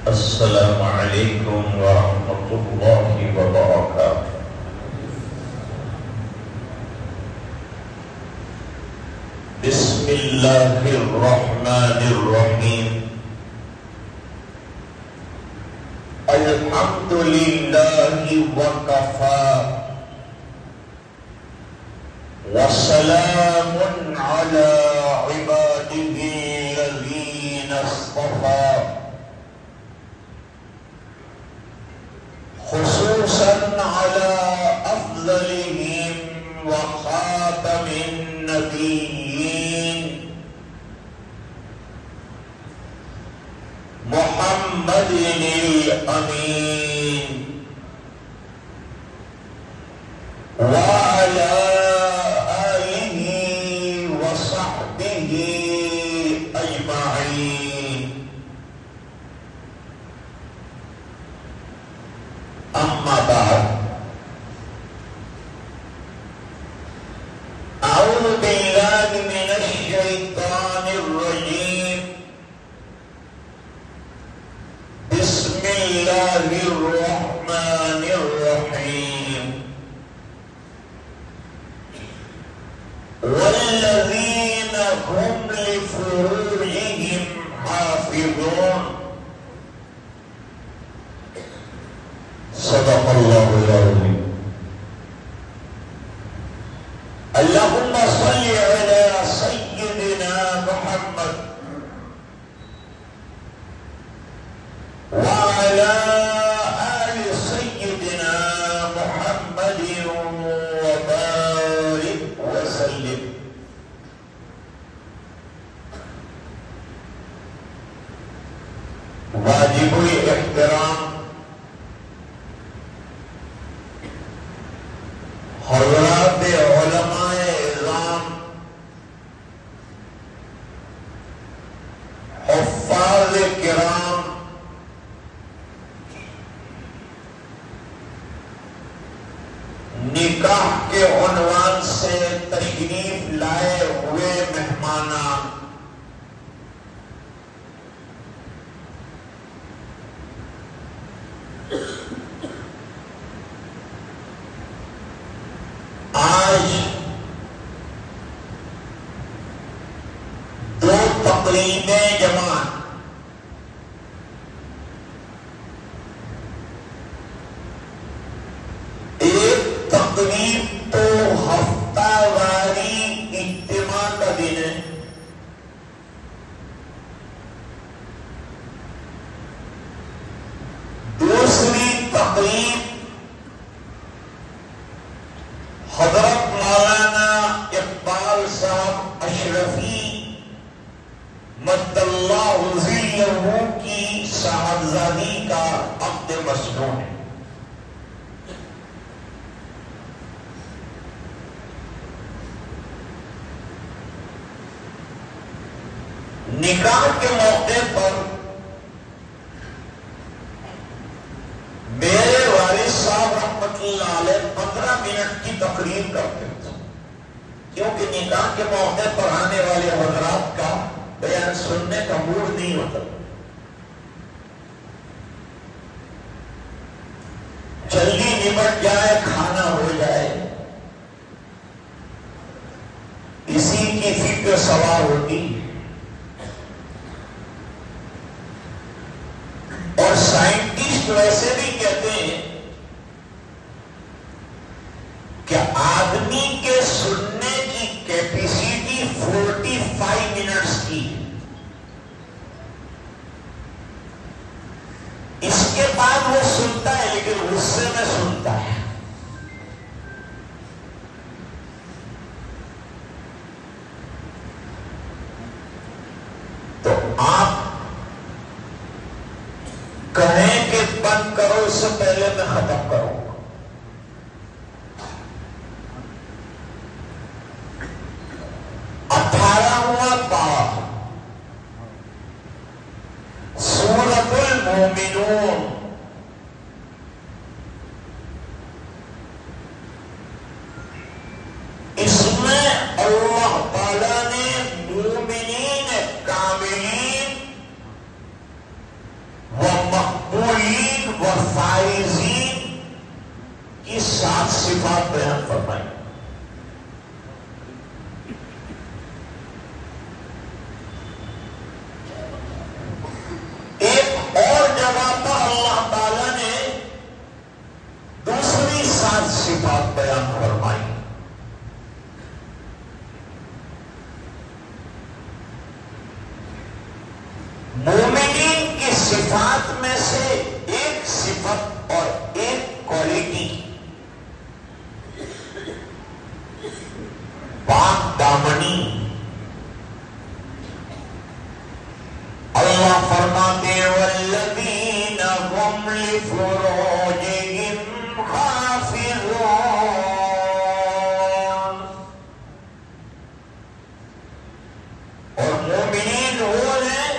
السلام علیکم ورحمۃ اللہ وبرکاتہ۔ بسم اللہ الرحمن الرحیم۔ الحمد للہ وکفی وسلام علی عباده الذین اصطفی، خصوصا على أفضلهم وخاتم النبيين محمد الأمين وعلى آله وصحبه أجمعين، أما بعد، أعوذ بالله من الشيطان الرجيم، بسم الله الرحمن الرحيم، والذين هم لفروجهم حافظون، صدق اللہ العظیم۔ اللہم صل علی سیدنا محمد وعلی آل سیدنا محمد وبارک وسلم۔ واجب الاحترام حضرات علماء اعظام، حفاظ کرام، نکاح کے عنوان سے تشریف لائے ہوئے مہمانان، آج دو تقریبیں جمع، ایک تقریب تو ہفتہ واری اجتماع کا دن ہے، دوسری تقریب حضرت مولانا اقبال صاحب اشرفی مد اللہ ظلہ کی صاحبزادی کا عقد مسنون ہے۔ نکاح کے موقع پر میرے والد صاحب رحمت اللہ علیہ 15 منٹ کی تقریر کرتے تھے، کیونکہ نکاح کے موقع پر آنے والے حضرات کا بیان سننے کا موڈ نہیں ہوتا، جلدی نمٹ جائے، کھانا ہو جائے، اسی کی فکر سوار ہوتی۔ اور سائنٹسٹ ویسے بھی کہتے ہیں کہ آدمی کے سننے کی کیپیسٹی 45 منٹس کی ہے، اس کے بعد وہ سنتا ہے لیکن غصے میں سنتا ہے۔ تو آپ کہیں کہ بند کرو، اس سے پہلے میں ختم کروں گا۔ 18واں باب سورۃ المومنون، اس میں اللہ تعالیٰ نے مومنین کاملین و و فائزین کی 7 صفات بیان فرمائی. ایک اور جگہ پر اللہ تعالی نے دوسری 7 صفات بیان فرمائی. مومنین کی صفات میں سے ایک صفت اور ایک کوالٹی پاک دامنی. اللہ فرماتے ہیں والذین هم لفروجہم حافظون. اور مومنین وہ ہیں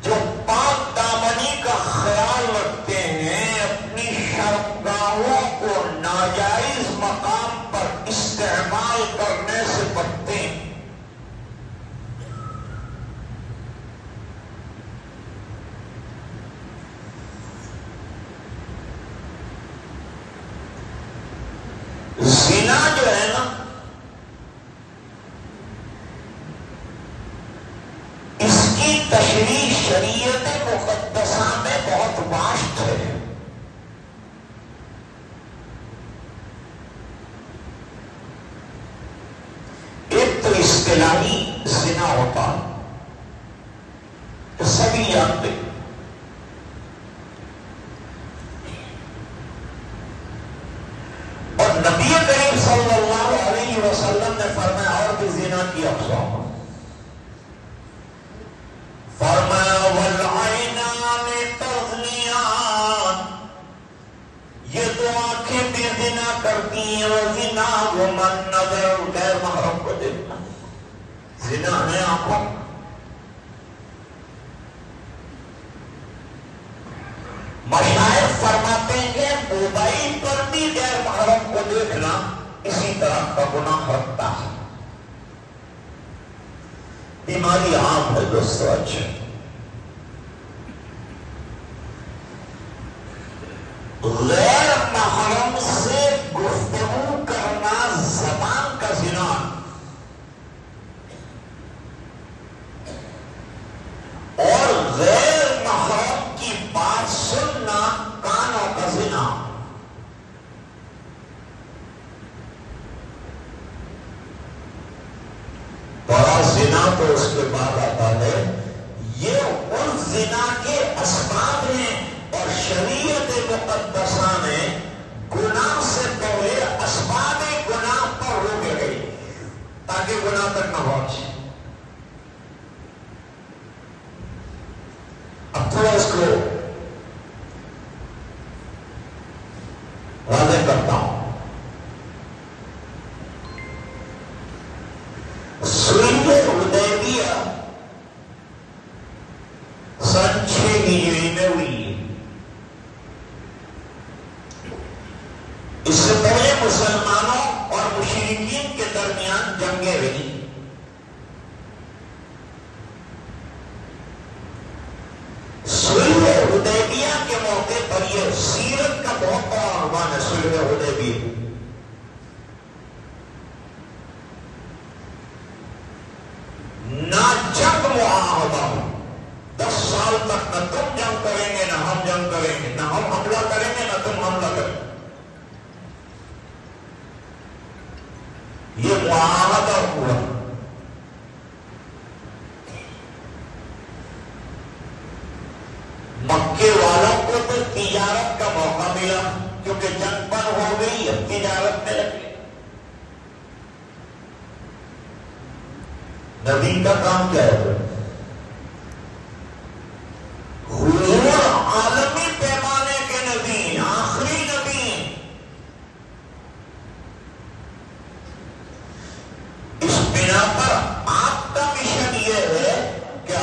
جو پاک دامنی کا خیال رکھتے ہیں، اپنی شرمگاہوں کو ناجائز مقام پر استعمال کرنے سے بچتے ہیں. زنا جو ہے نا، اس کی تشریح شریعت مقدسہ میں بہت واسط ہے. ایک تو اصطلاحی زنا ہوتا تو سبھی جانتے، اور نبی کریم صلی اللہ علیہ وسلم نے فرمایا اور بھی زنا کی اقسام. فرمایا والعینان تزنیان، یہ دو آنکھیں بھی زنا کرتی ہیں. وزناہما النظر، غیر محرم کو دیکھنا. زنا ہے آنکھوں. مشائخ فرماتے ہیں کہ موبائل پر بھی غیر محرم کو دیکھنا اسی طرح کا گناہ رکھتا ہے. بیماری عام ہے دوستو. اچھا، غیر محرم سے گفتگو کرنا زبان کا زنا، اور غیر محرم کی بات سننا کانوں کا زنا. بڑا زنا تو اس کے بعد آتا ہے. یہ ان زنا کے اسباب ہیں، اور شریعت مقدسہ نے گناہ سے پہلے اسباب گناہ پر روک گئی تاکہ گناہ تک نہ پہنچے. اب تھوڑا اس کو واضح کرتا ہوں. صلح حدیبیہ سن 6 ہجری میں ہوئی. اس سے پہلے مسلمانوں اور مشرکین کے درمیان جنگیں رہی. صلح حدیبیہ کے موقع پر یہ سیرت کا بہت بڑا عنوان ہے. صلح حدیبیہ نہ جنگ معاہدہ، 10 سال تک نہ تم جنگ کریں گے نہ ہم جنگ کریں گے، نہ ہم حملہ کریں گے نہ تم حملہ کریں گے. یہ معاہدہ ہوا. مکے والوں کو تو تجارت کا موقع ملا کیونکہ جنگ بند ہو گئی، اب تجارت میں لگے. نبی کا کام کیا ہے؟ حضور عالمی پیمانے کے نبی، آخری نبی. اس بنا پر آپ کا مشن یہ ہے کہ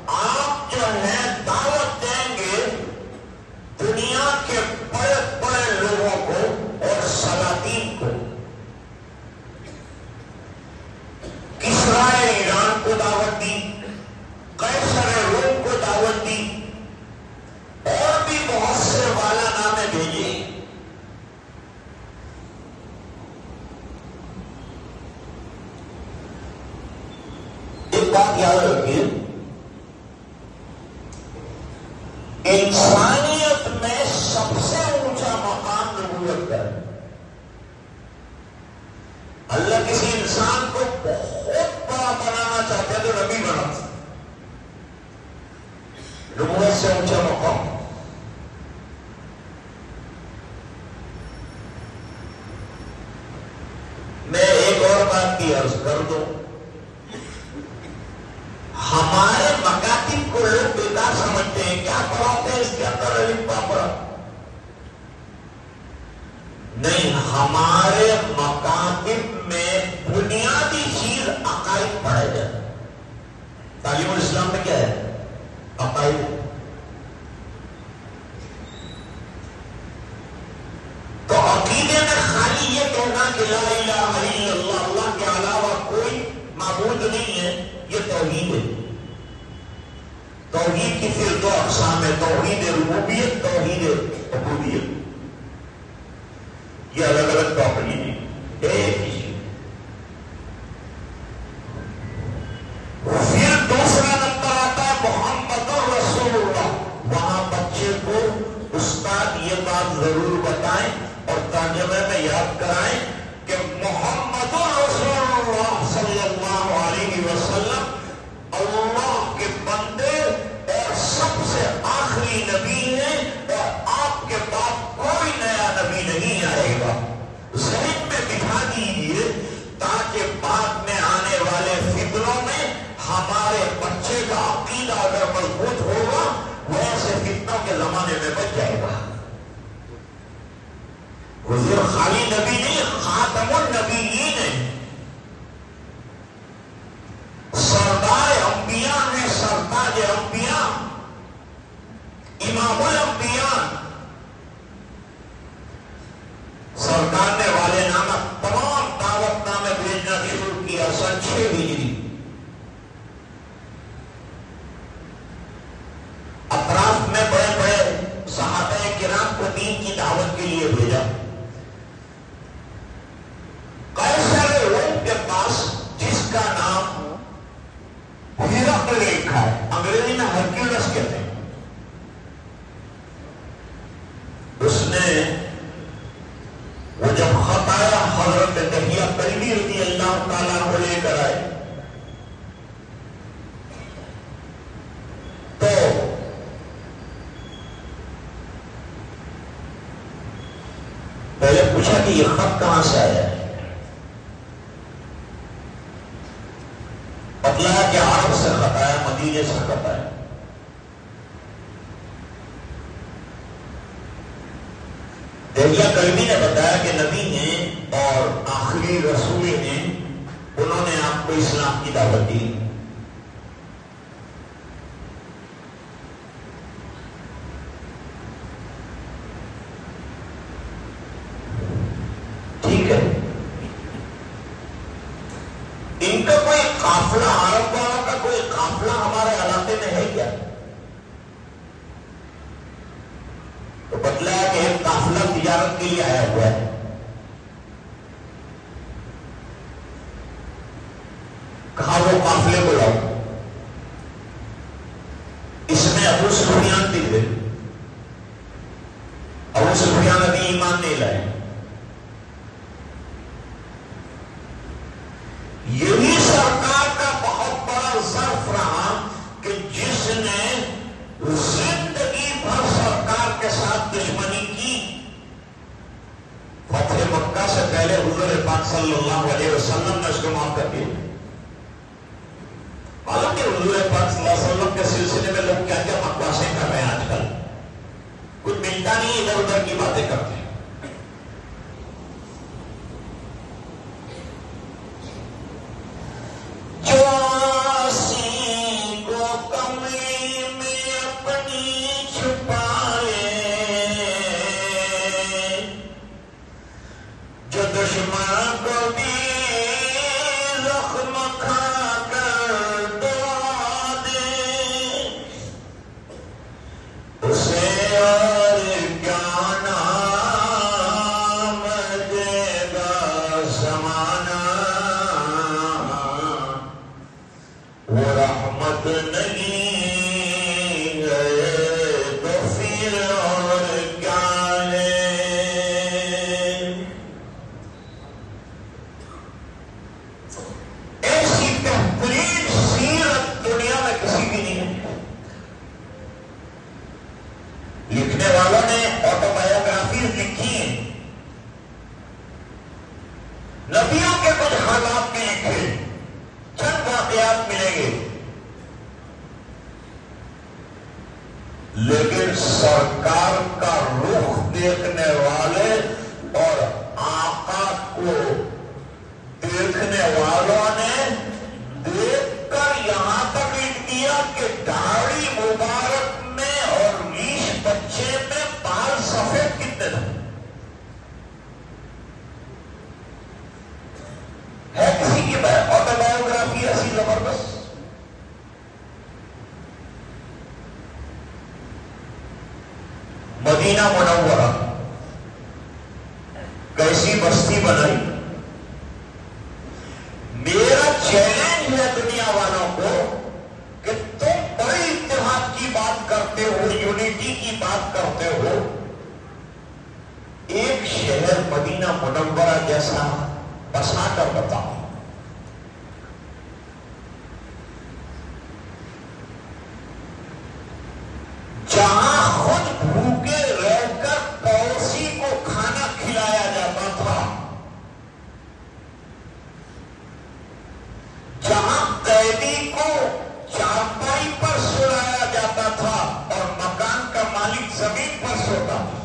آپ جو ہے دعوت دیں گے دنیا کے بڑے بڑے لوگوں کو اور سلاطین کو. کسرا ایران کو دعوت دی، ایک بات یاد رکھیے، انسانیت میں سب سے اونچا مقام نبوت کا ہے۔ اللہ کسی انسان کو بہت بڑا بنانا چاہتے ہیں تو نبی بنا سکتے، نبوت سے اونچا مقام۔ میں ایک اور بات کی عرض کر دوں، ہمارے مکاتب کو لوگ بیکار سمجھتے ہیں، کیا پڑھاتے ہیں اس کے اندر الف با پڑھا، نہیں، ہمارے مکاتب میں بنیادی چیز عقائد پڑھائی جاتی۔ تعلیم الاسلام میں کیا ہے؟ عقائد۔ تو عقیدے میں خالی یہ کہنا کہ لا الہ الا اللہ، اللہ کے علاوہ کوئی معبود نہیں ہے، یہ توحید ہے۔ توحید کی پھر دو اقسام ہے، توحید ربوبیت، توحید عبودیت، یہ الگ الگ توحید ہے، ایک ہی۔ پھر دوسرا نمبر آتا ہے محمد رسول اللہ۔ وہاں بچے کو استاد یہ بات ضرور بتائیں اور ترجمے میں یاد کرائیں کہ محمد رسول اللہ صلی اللہ علیہ وسلم اللہ کے بندے اور سب سے آخری نبی ہیں، اور آپ کے بعد کوئی نیا نبی نہیں آئے گا۔ ذہن میں بٹھا دیجیے تاکہ بعد میں آنے والے فتنوں میں ہمارے بچے کا عقیدہ اگر مضبوط ہوگا ویسے فتنوں کے زمانے میں بچ جائے گا۔ حضور خالی نبی نہیں، خاتم النبیین ہیں، سردار انبیاء ہیں، سرتاج انبیاء، امام الانبیاء۔ سرکار نے والے نامہ تمام دعوت نامے بھیجنا شروع کیا سن 6 ہجری۔ اطراف میں بڑے بڑے صحابہ کرام کو دین کی دعوت کے لیے بھیجا۔ قیصر روم کے پاس جس کا نام ہرقل لکھا ہے، انگریزی میں ہرکیولس کہتے ہیں، اس نے وہ جب خط آیا حضرت دہیہ کلبی رضی اللہ تعالیٰ کو لے کر آئے تو پہلے پوچھا کہ یہ خط کہاں سے آیا ہے؟ بتلایا کہ عرب سے خط آیا، مدینے سے خط آیا۔ دہیہ کلبی نے بتایا کہ نبی ہیں اور آخری رسول ہیں، انہوں نے آپ کو اسلام کی دعوت دی۔ ٹھیک ہے، ان کا کوئی قافلہ، عرب والوں کا کوئی قافلہ ہمارے علاقے میں ہے کیا؟ تو بتلایا کہ ایک قافلہ تجارت کے لیے آیا ہوا ہے۔ کہا وہ قافلے کو لاؤ، اس میں ابو سفیان بھی تھے۔ ابو سفیان ابھی ایمان نہیں لائے۔ یہی سرکار کا بہت بڑا ظرف رہا کہ جس نے زندگی بھر سرکار کے ساتھ دشمنی کی، فتح مکہ سے پہلے حضور پاک صلی اللہ علیہ وسلم نے اس کو معاف کر دیا۔ حالانکہ حضور پاک صلی اللہ علیہ وسلم کے سلسلے میں لوگ کیا کیا بکواسیں کر رہے ہیں آج کل، کچھ ملتا نہیں، ادھر ادھر کی باتیں کرتے ہیں۔ اسے اور کیا بہترین سیرت دنیا میں کسی کی نہیں ہے. لکھنے والوں نے آٹو بایوگرافیز لکھی ہیں، نبیوں کے کچھ حالات بھی لکھے، چند واقعات ملیں گے، لیکن سرکار کا رخ دیکھنے والے اور آقا کو دیکھنے والوں نے دیکھ کر یہاں تک لکھ دیا کہ داڑھی مبارک میں اور ریش بچے میں بال سفید کتنے تھے. ہے کسی کی آٹو بایوگرافی ایسی زبردست؟ مدینہ منورہ کیسی بستی بنائی. میرا چیلنج ہے دنیا والوں کو کہ تم بڑے اتحاد کی بات کرتے ہو، یونٹی کی بات کرتے ہو، ایک شہر مدینہ منورہ جیسا بسا کر بتاؤ. جہاں خود بھوکے رہ کر پڑوسی کو کھانا کھلایا جاتا تھا، جہاں قیدی کو چارپائی پر سلایا جاتا تھا اور مکان کا مالک زمین پر سوتا تھا،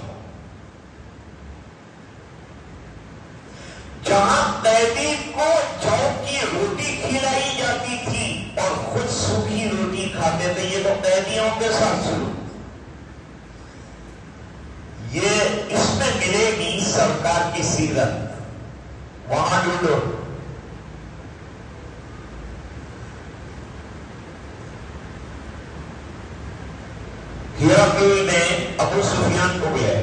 جہاں قیدی کو جو کی روٹی کھلائی جاتی تھی اور خود سوکھی روٹی کھاتے تھے. یہ تو قیدیوں کے ساتھ سلوک. یہ اس میں ملے گی سرکار کی سیرت. وہاں ڈھونڈو. ہرقل نے ابو سفیان کو بلایا،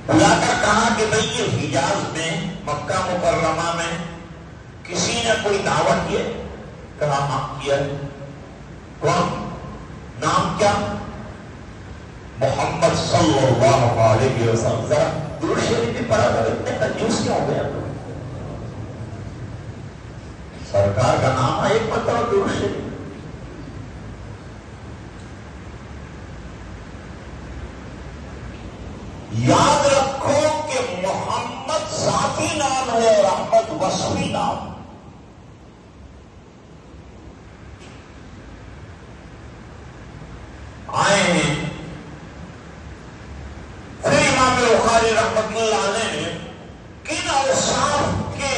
بلا کر کہا کہ بھئی یہ حجاز میں مکہ مکرمہ میں کسی نے کوئی دعوت کی ہے؟ کہا ہاں کیا. کون؟ نام کیا؟ محمد صلی اللہ علیہ وسلم. ذرا درود شریف بھی پڑھا کر اتنے کنجوس کیوں ہو گیا؟ سرکار کا نام ہے ایک مطلب درود شریف. یاد رکھو کہ محمد ذاتی نام ہے اور احمد وصفی نام. آئے ہیں پھر امام بخاری رحمۃ اللہ علیہ نے کن اوصاف کے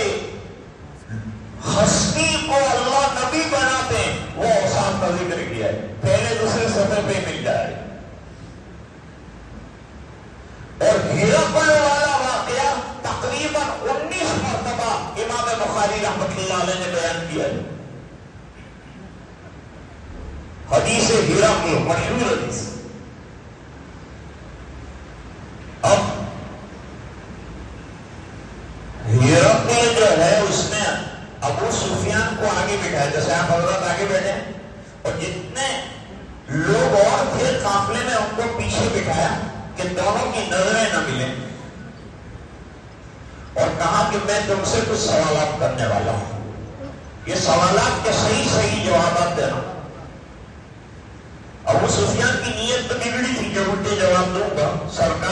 ہستی کو اللہ نبی بناتے ہیں وہ اوصاف کا ذکر کیا ہے. پہلے دوسرے سطح پہ مل جائے. اور ہرقل والا واقعہ تقریباً 19 مرتبہ امام بخاری رحمۃ اللہ علیہ نے بیان کیا ہے. حدیث ہرقل مشہور حدیث. اب ہرقل جو ہے اس نے ابو سفیان کو آگے بٹھایا، جیسے آپ حضرت آگے بیٹھے ہیں، اور جتنے لوگ اور تھے قافلے میں ان کو پیچھے بٹھایا کہ دونوں کی نظریں نہ ملیں، اور کہا کہ میں تم سے کچھ سوالات کرنے والا ہوں، یہ سوالات کے صحیح جوابات دینا. ابو سفیان کی نیت تو بگڑی تھی کہ الٹے جواب دوں گا. سرکار